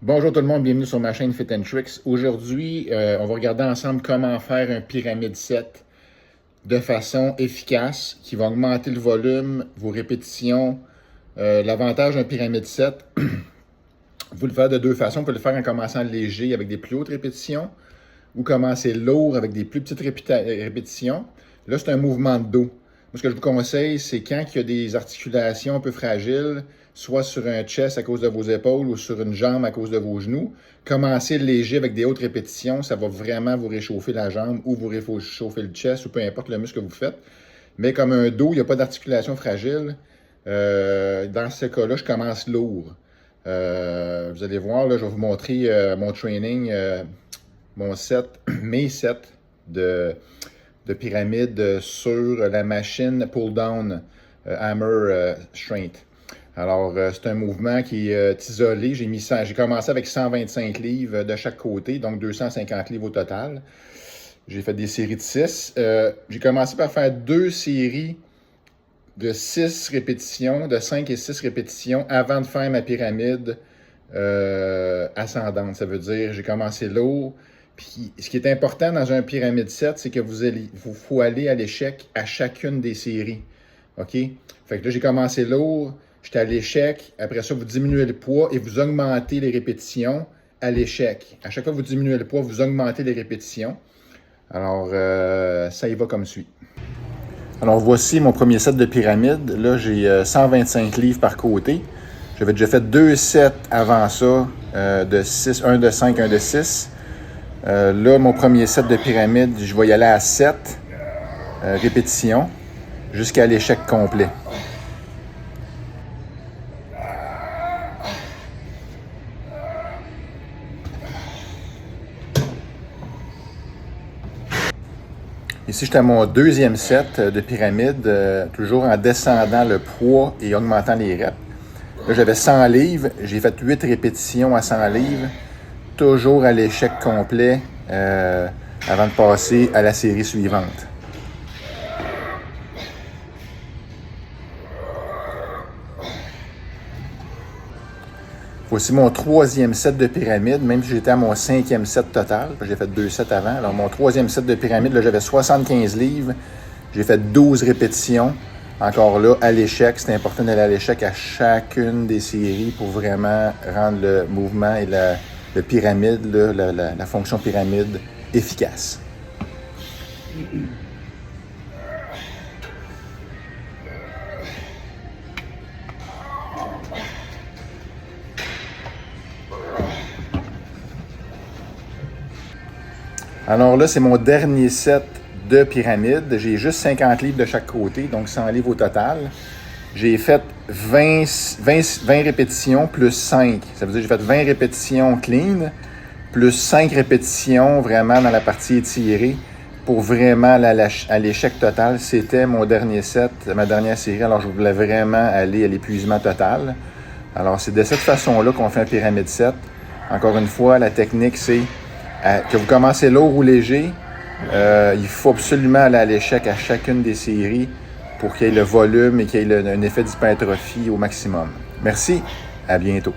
Bonjour tout le monde, bienvenue sur ma chaîne Fit & Tricks. Aujourd'hui, on va regarder ensemble comment faire un pyramide set de façon efficace qui va augmenter le volume, vos répétitions. L'avantage d'un pyramide set, vous le faites de deux façons. Vous pouvez le faire en commençant léger avec des plus hautes répétitions ou commencer lourd avec des plus petites répétitions. Là, c'est un mouvement de dos. Moi, ce que je vous conseille, c'est quand il y a des articulations un peu fragiles, soit sur un chest à cause de vos épaules ou sur une jambe à cause de vos genoux, commencez léger avec des hautes répétitions, ça va vraiment vous réchauffer la jambe ou vous réchauffer le chest ou peu importe le muscle que vous faites. Mais comme un dos, il n'y a pas d'articulation fragile, dans ce cas-là, je commence lourd. Vous allez voir, là, je vais vous montrer mon training, mes sets de pyramide sur la machine pull-down hammer strength. Alors, c'est un mouvement qui est isolé. J'ai commencé avec 125 livres de chaque côté, donc 250 livres au total. J'ai fait des séries de 6. J'ai commencé par faire deux séries de 6 répétitions, de 5 et 6 répétitions avant de faire ma pyramide ascendante. Ça veut dire, j'ai commencé lourd. Puis, ce qui est important dans un pyramide set, c'est que faut aller à l'échec à chacune des séries. OK? Fait que là, j'ai commencé lourd. J'étais à l'échec. Après ça, vous diminuez le poids et vous augmentez les répétitions à l'échec. À chaque fois que vous diminuez le poids, vous augmentez les répétitions. Alors, ça y va comme suit. Alors, voici mon premier set de pyramide. Là, j'ai 125 livres par côté. J'avais déjà fait deux sets avant ça, de 6, un de 5, un de 6. Là, mon premier set de pyramide, je vais y aller à 7 répétitions jusqu'à l'échec complet. Ici, j'étais à mon deuxième set de pyramide, toujours en descendant le poids et augmentant les reps. Là, j'avais 100 livres. J'ai fait 8 répétitions à 100 livres, toujours à l'échec complet avant de passer à la série suivante. Voici mon troisième set de pyramide, même si j'étais à mon cinquième set total. J'ai fait 2 sets avant. Alors, mon troisième set de pyramide, là, j'avais 75 livres. J'ai fait 12 répétitions. Encore là, à l'échec. C'est important d'aller à l'échec à chacune des séries pour vraiment rendre le mouvement et le pyramide, là, la fonction pyramide, efficace. Alors là, c'est mon dernier set de pyramide. J'ai juste 50 livres de chaque côté, donc 100 livres au total. J'ai fait 20 répétitions plus 5. Ça veut dire que j'ai fait 20 répétitions clean, plus 5 répétitions vraiment dans la partie étirée pour vraiment à l'échec total. C'était mon dernier set, ma dernière série. Alors, je voulais vraiment aller à l'épuisement total. Alors, c'est de cette façon-là qu'on fait un pyramide set. Encore une fois, la technique, c'est que vous commencez lourd ou léger, il faut absolument aller à l'échec à chacune des séries pour qu'il y ait le volume et qu'il y ait un effet d'hypertrophie au maximum. Merci, à bientôt.